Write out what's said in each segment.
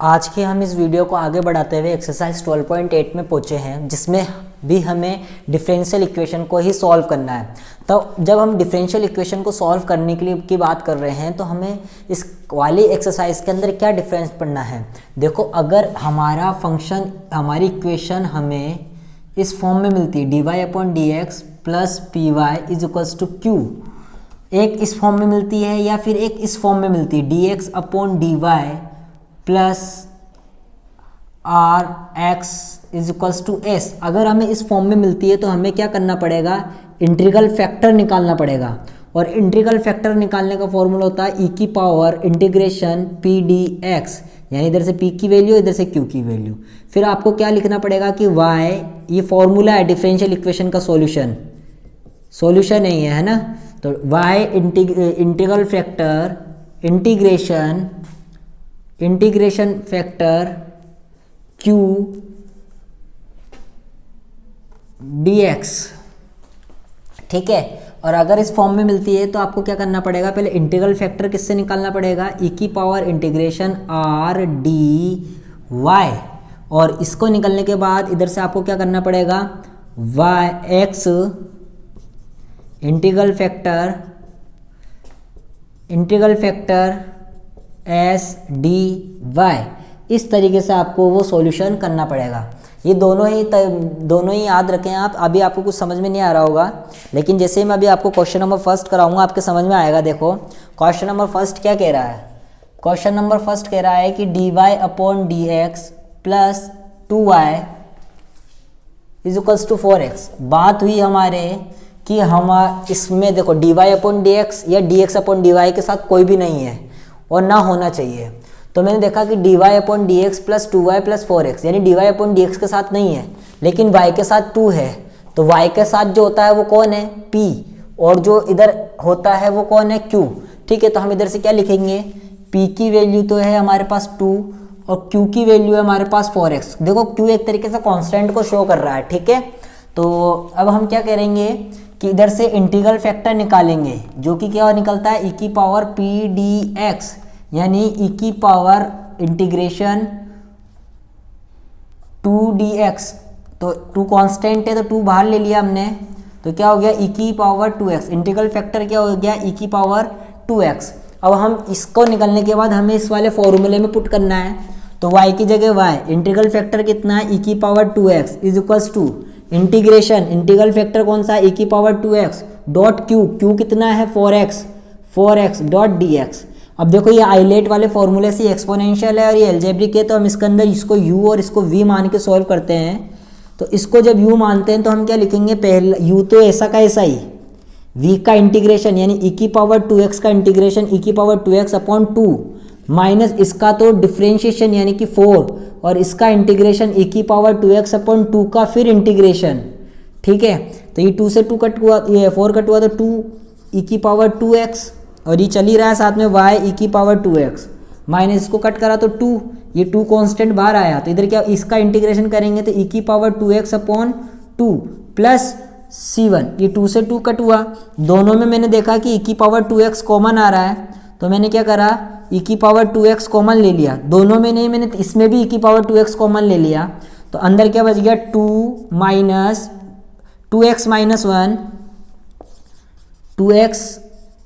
आज के हम इस वीडियो को आगे बढ़ाते हुए एक्सरसाइज 12.8 में पहुंचे हैं, जिसमें भी हमें डिफरेंशियल इक्वेशन को ही सॉल्व करना है। तो जब हम डिफरेंशियल इक्वेशन को सॉल्व करने के लिए की बात कर रहे हैं तो हमें इस वाली एक्सरसाइज के अंदर क्या डिफरेंस पढ़ना है। देखो, अगर हमारा फंक्शन, हमारी इक्वेशन हमें इस फॉर्म में मिलती है dy/dx plus py is equals to q, एक इस फॉर्म में मिलती है या फिर एक इस फॉर्म में मिलती है dx/dy plus R X is equals to S. अगर हमें इस फॉर्म में मिलती है तो हमें क्या करना पड़ेगा, इंटीग्रल फैक्टर निकालना पड़ेगा। और इंटीग्रल फैक्टर निकालने का फॉर्मूला होता है ई की power integration P D x, यानी इधर से p की वैल्यू इधर से q की वैल्यू। फिर आपको क्या लिखना पड़ेगा कि y, ये फॉर्मूला है डिफरेंशियल इक्वेशन का सॉल्यूशन नहीं है ना। तो y integral factor integration factor q dx, ठीक है। और अगर इस फॉर्म में मिलती है तो आपको क्या करना पड़ेगा, पहले इंटीग्रल फैक्टर किससे निकालना पड़ेगा, ई की power integration R D Y. और इसको निकलने के बाद इधर से आपको क्या करना पड़ेगा, Y X integral factor S D Y. इस तरीके से आपको वो सॉल्यूशन करना पड़ेगा। ये दोनों ही याद रखें आप। अभी आपको कुछ समझ में नहीं आ रहा होगा, लेकिन जैसे मैं अभी आपको क्वेश्चन नंबर फर्स्ट कराऊंगा आपके समझ में आएगा। देखो, क्वेश्चन नंबर फर्स्ट क्या कह रहा है, क्वेश्चन नंबर फर्स्ट कह रहा है कि dy/dx plus 2y is equals to 4x। बात हुई हमारे कि हम इसमें देखो dy/dx या dx/dy के साथ कोई भी नहीं है और ना होना चाहिए। तो मैंने देखा कि dy/dx plus 2y plus 4x, यानी dy/dx के साथ नहीं है लेकिन y के साथ 2 है। तो y के साथ जो होता है वो कौन है, p, और जो इधर होता है वो कौन है, q। ठीक है, तो हम इधर से क्या लिखेंगे, p की वैल्यू तो है हमारे पास 2 और q की वैल्यू है हमारे पास 4x। देखो, q एक तरीके से कांस्टेंट को शो कर रहा है, ठीक है। तो अब हम क्या करेंगे कि इधर से इंटीग्रल फैक्टर निकालेंगे, जो कि क्या निकलता है, ई की पावर पी डी एक्स, यानी ई की पावर इंटीग्रेशन 2dx। तो 2 कांस्टेंट है तो 2 बाहर ले लिया हमने, तो क्या हो गया, ई की पावर 2x। इंटीग्रल फैक्टर क्या हो गया, ई की पावर 2x। अब हम इसको निकलने के बाद हमें इस वाले फॉर्मूले में पुट करना है। तो y की जगह y, इंटीग्रल फैक्टर कितना है, ई की power 2x is equals to integral factor कौन सा है, ई की पावर 2x डॉट q कितना है 4x डॉट dx। अब देखो, ये आइलेट वाले फॉर्मूले से एक्सपोनेंशियल है और ये एल्जेब्रिक है, तो हम इसके अंदर इसको u और इसको v मान के सॉल्व करते हैं। तो इसको जब u मानते हैं तो हम क्या लिखेंगे, पहला u तो ऐसा का ऐसा ही, v का इंटीग्रेशन यानी e की पावर 2x का इंटीग्रेशन e की पावर 2x अपॉन 2 माइनस इसका तो डिफ्रेंशिएशन यानी कि 4 और इसका इंटीग्रेशन e की पावर 2x अपॉन 2 का फिर इंटीग्रेशन, ठीक है। तो ये 2 से 2 कट हुआ, ये 4 कट हुआ तो 2 e की पावर 2x, और ये चल ही रहा है साथ में y e की पावर 2x माइनस इसको कट करा तो 2, ये 2 कांस्टेंट बाहर आया। तो इधर क्या, इसका इंटीग्रेशन करेंगे तो e की power 2x upon 2 plus c1, ये 2 से 2 कट हुआ। दोनों में मैंने देखा कि e की पावर 2x कॉमन आ रहा है, तो मैंने क्या करा, e की पावर 2x कॉमन ले लिया। दोनों में नहीं, मैंने इसमें भी e की पावर 2x कॉमन ले लिया। तो अंदर क्या बच गया, 2x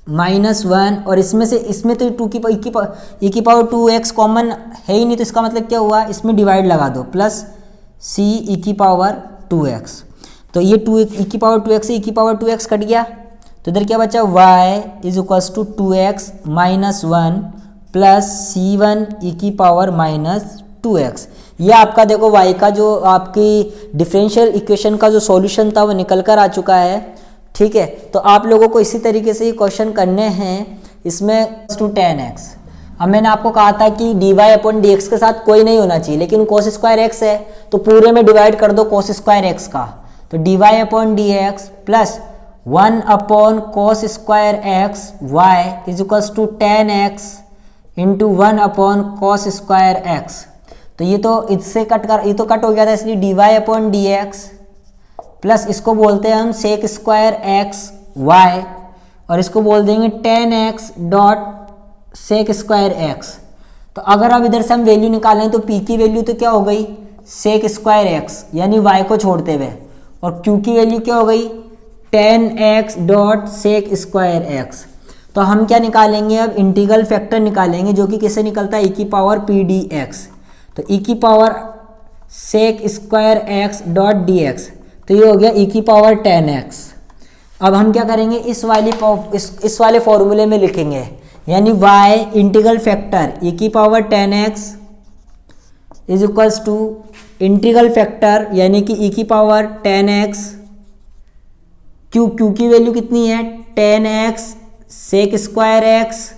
माइनस 1, और इसमें तो ई की पावर 2x कॉमन है ही नहीं, तो इसका मतलब क्या हुआ, इसमें डिवाइड लगा दो, प्लस c ई की पावर 2x। तो ये 2 ई की पावर 2x से ई की पावर 2x कट गया, तो इधर क्या बचा, y is equals to 2x minus 1 plus c1 ई की पावर माइनस 2x। ये आपका देखो y का जो आपकी डिफरेंशियल इक्वेशन का जो सॉल्यूशन था वो निकल कर आ चुका है, ठीक है। तो आप लोगों को इसी तरीके से ये क्वेश्चन करने हैं, इसमें टू 10x। अब मैंने आपको कहा था कि dy/dx के साथ कोई नहीं होना चाहिए, लेकिन cos स्क्वायर x है तो पूरे में डिवाइड कर दो cos स्क्वायर x का। तो dy/dx plus 1 upon cos square x y is equals to 10x into 1 upon cos square x। तो ये तो इससे ये तो कट हो गया था, इसलिए dy/dx प्लस इसको बोलते हैं हम सेक स्क्वायर x y, और इसको बोल देंगे 10x dot sec square x। तो अगर अब इधर से हम वैल्यू निकालें तो p की वैल्यू तो क्या हो गई सेक स्क्वायर एक्स यानी y को छोड़ते हुए, और q की वैल्यू क्या हो गई 10x डॉट सेक स्क्वायर एक्स। तो हम क्या निकालेंगे अब इंटीग्रल फैक्टर निकालेंगे जो कि किससे निकलता है e की पावर पी डी एक्स। तो e की power sec square X dot D X, तो ये हो गया e की पावर 10x। अब हम क्या करेंगे इस वाले फॉर्मूले में लिखेंगे, यानी y इंटीग्रल फैक्टर e की power 10x is equals to integral factor यानी कि e की पावर 10x, q की वैल्यू कितनी है 10x sec square X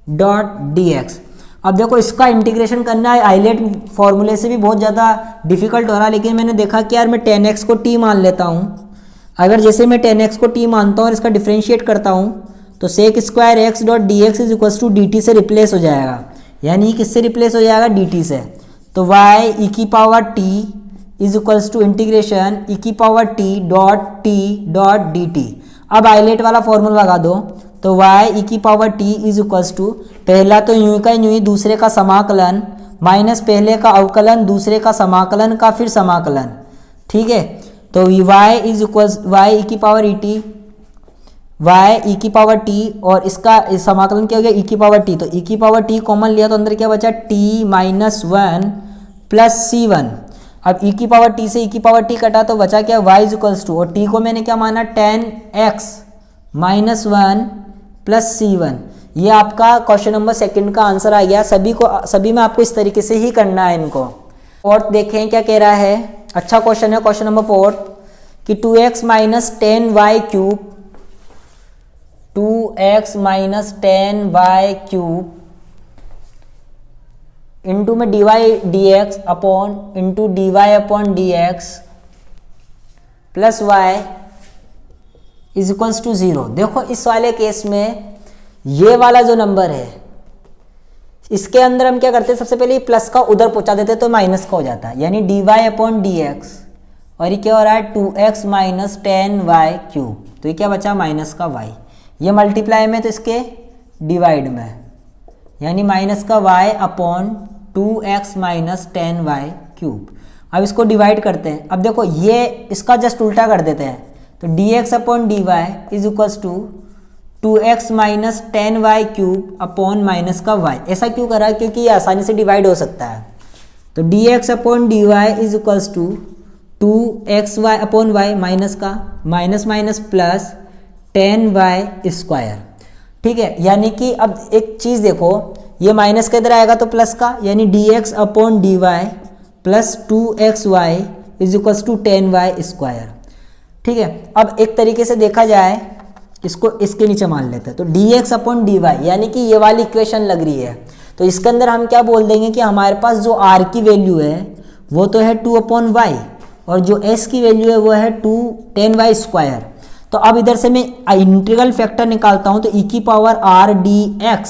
dot D X. अब देखो इसका इंटीग्रेशन करना है आइलेट फॉर्मूले से भी बहुत ज़्यादा डिफिकल्ट हो रहा है, लेकिन मैंने देखा कि यार मैं 10x को t मान लेता हूँ। अगर जैसे मैं 10x को t मानता हूँ और इसका डिफ्रेंशिएट करता हूँ तो sec square X dot D X is equals to D T से रिप्लेस हो जाएगा, यानी किससे रिप्लेस हो जाएगा डी टी से। तो y e की power t is equals to integration e की power t dot D T. अब आइलेट वाला फॉर्मूला लगा दो, तो y e की power t is equals to पहला तो यूं का यूं ही दूसरे का समाकलन माइनस पहले का अवकलन दूसरे का समाकलन का फिर समाकलन, ठीक है। तो y is equals y e की power e t y e की पावर t और इसका समाकलन क्या हो गया e की पावर t। तो e की पावर t कॉमन लिया तो अंदर क्या बचा t माइनस वन प्लस सी वन। अब e की पावर t से e की पावर t कटा तो बचा क्या y इज इक्वल्स टू, और t को मैंने क्या माना 10x माइनस वन प्लस सी वन। ये आपका क्वेश्चन नंबर सेकंड का आंसर आ गया। सभी में आपको इस तरीके से ही करना है इनको। फोर्थ देखें क्या कह रहा है, अच्छा क्वेश्चन है क्वेश्चन नंबर फोर्थ कि 2x minus 10y cube 2x minus 10y cube into में dy dx upon into dy upon dx plus y is equals to 0। देखो इस वाले केस में ये वाला जो नंबर है इसके अंदर हम क्या करते हैं, सबसे पहले ये प्लस का उधर पहुंचा देते हैं तो माइनस का हो जाता है, यानी dy अपॉन dx, और ये क्या हो रहा है 2x माइनस 10y क्यूब, तो ये क्या बचा माइनस का y। ये मल्टीप्लाई में तो इसके डिवाइड में, यानी माइनस का y upon 2x minus 10y cube. अब इसको डिवाइड करते हैं। अब देखो ये इसका जस्ट उल्टा कर देते हैं, तो dx upon dy is equals to 2x minus 10y cube upon minus का y। ऐसा क्यों करा, क्योंकि ये आसानी से डिवाइड हो सकता है। तो dx upon dy is equals to 2xy upon y minus का minus minus plus 10y square, ठीक है। यानी कि अब एक चीज़ देखो, ये माइनस के इधर आएगा तो प्लस का, यानी dx upon dy plus 2xy is equals to 10y square, ठीक है। अब एक तरीके से देखा जाए इसको इसके नीचे मान लेते हैं, तो dx अपॉन dy यानी कि ये वाली इक्वेशन लग रही है, तो इसके अंदर हम क्या बोल देंगे कि हमारे पास जो r की वैल्यू है वो तो है 2 अपॉन y, और जो s की वैल्यू है वो है 10y स्क्वायर। तो अब इधर से मैं इंटीग्रल फैक्टर निकालता हूं, तो e की पावर r dx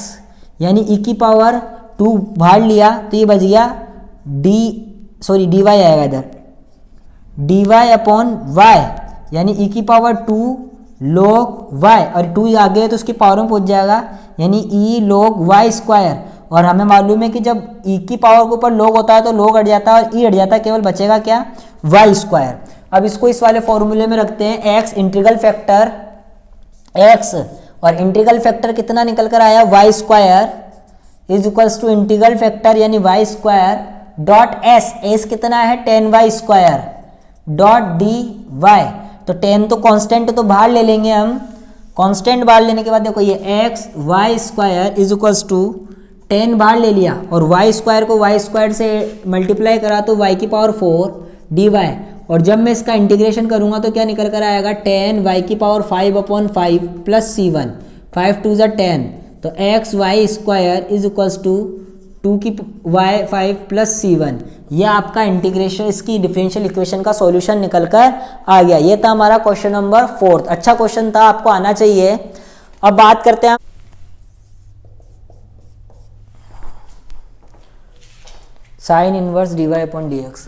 यानी e की पावर 2 बाहर लिया तो ये बच गया dy आएगा इधर dy अपॉन y, यानी e की पावर 2 log y, और 2 आ गया तो उसकी पावर में पहुंच जाएगा, यानी e log y स्क्वायर। और हमें मालूम है कि जब e की पावर के ऊपर log होता है तो log हट जाता है और e हट जाता है, केवल बचेगा क्या y स्क्वायर। अब इसको इस वाले फॉर्मूले में रखते हैं, x इंटीग्रल फैक्टर x, और इंटीग्रल फैक्टर कितना निकल कर आया y square is equals to integral factor यानी y स्क्वायर डॉट s कितना है 10y स्क्वायर डॉट dy। तो 10 तो कांस्टेंट तो बाहर ले लेंगे हम, कांस्टेंट बाहर लेने के बाद देखो ये x y square is equals to 10 बाहर ले लिया, और y स्क्वायर को y स्क्वायर से मल्टीप्लाई करा तो y की पावर 4 dy, और जब मैं इसका इंटीग्रेशन करूंगा तो क्या निकल कर आएगा 10 y की पावर 5 अपॉन 5 प्लस c1, 5 2 ज़ा 10, तो x y square is equals to 2 की y 5 प्लस c1। यह आपका इंटीग्रेशन इसकी डिफरेंशियल इक्वेशन का सॉल्यूशन निकल कर आ गया। ये था हमारा क्वेश्चन नंबर 4। अच्छा क्वेश्चन था, आपको आना चाहिए। अब बात करते हैं sine inverse dy upon dx।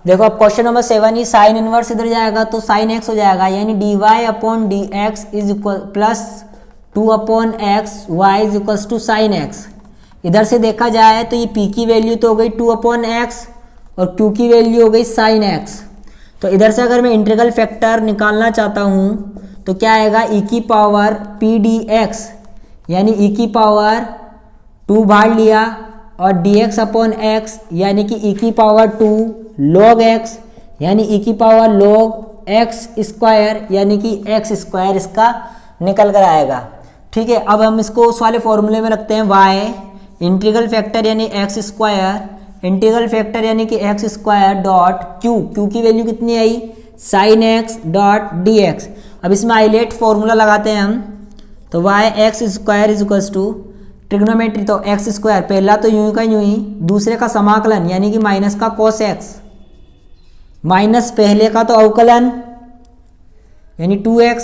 देखो अब क्वेश्चन नंबर 7 ही साइन इनवर्स इधर जाएगा तो साइन एक्स हो जाएगा, यानी D Y upon D X is equal plus 2 upon X Y is equals to sine X. इधर से देखा जाए तो ये पी की वैल्यू तो हो गई 2 अपॉन एक्स और क्यू की वैल्यू हो गई साइन एक्स। तो इधर से अगर मैं इंटीग्रल फैक्टर निकालना चाहता हूँ तो क्या आएगा, ई की पावर पी डी एक्स, यानी ई की पावर 2 बाहर लिया और डी एक्स अपॉन एक्स यानी कि ई की पावर 2 लॉग एक्स, यानी ई की पावर लॉग एक्स स्क्वायर, यानी कि एक्स स्क्वायर इसका निकल कर आएगा। ठीक है, अब हम इसको उस वाले फॉर्मूले में रखते हैं, वाई इंटीग्रल फैक्टर यानी एक्स स्क्वायर, इंटीग्रल फैक्टर यानी कि X square dot Q, Q की वैल्यू कितनी आई, sine X dot D X. अब इसमें आइलेट फॉर्मूला लगाते हैं हम, तो Y X square is equals to trigonometry, तो एक्स स्क्वायर पहला तो यूं का यूं ही, दूसरे का समाकलन यानी कि माइनस का कॉस एक्स, माइनस पहले का तो अवकलन यानी 2x,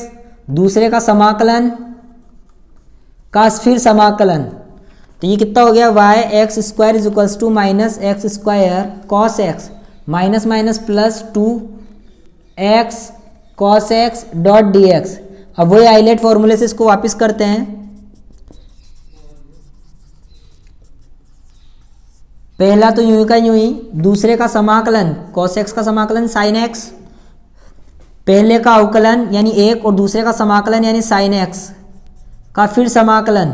दूसरे का समाकलन का फिर समाकलन, तो ये कितना हो गया, Y X square is equals to minus X square cos X minus minus plus 2x cos X dot D X. अब वही आइलेट फॉर्मूले से इसको वापस करते हैं, पहला तो यूं का यूं ही, दूसरे का समाकलन cos x का समाकलन sin x, पहले का अवकलन यानी 1 और दूसरे का समाकलन यानी sin x का फिर समाकलन।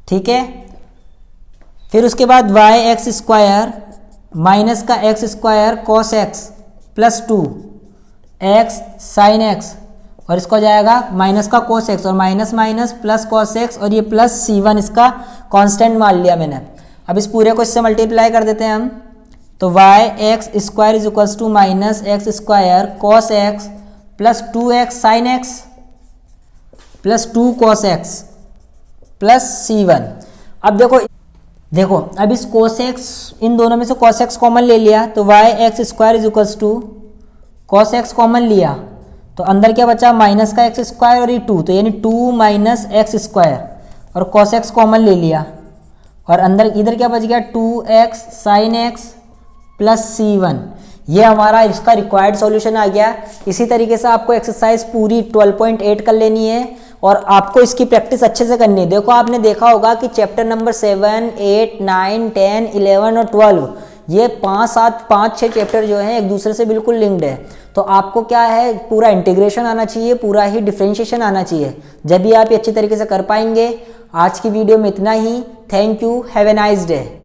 ठीक है, फिर उसके बाद वाई एक्स स्क्वायर माइनस का x square cos X plus 2 x sine x, और इसको हो जाएगा माइनस का कॉस एक्स और minus minus plus cos x, और ये प्लस C1 इसका कांस्टेंट मान लिया मैंने। अब इस पूरे को इससे मल्टीप्लाई कर देते हैं हम, तो Y X square is equals to minus X square cos X plus 2x sine X plus 2 cos X plus C1। अब देखो अब इस cos x, इन दोनों में से cos x कॉमन ले लिया तो Y X square is equals to cos X common लिया तो अंदर क्या बचा, माइनस का एक्स स्क्वायर और ये 2, तो यानी 2 माइनस एक्स स्क्वायर और cos x कॉमन ले लिया, और अंदर इधर क्या बच गया 2x sine X plus C1। ये हमारा इसका रिक्वायर्ड सॉल्यूशन आ गया। इसी तरीके से आपको एक्सरसाइज पूरी 12.8 कर लेनी है और आपको इसकी प्रैक्टिस अच्छे से करनी है। देखो आपने देखा होगा कि चैप्टर नंबर 7, 8, 9, 10, 11 और 12 ये 5-6 चैप्टर जो हैं एक दूसरे से बिल्कुल लिंक्ड है। तो आपको क्या है, पूरा इंटीग्रेशन आना चाहिए, पूरा ही डिफरेंशिएशन आना चाहिए, जब भी आप ये अच्छी तरीके से कर पाएंगे। आज की वीडियो में इतना ही। Thank you, have a nice day.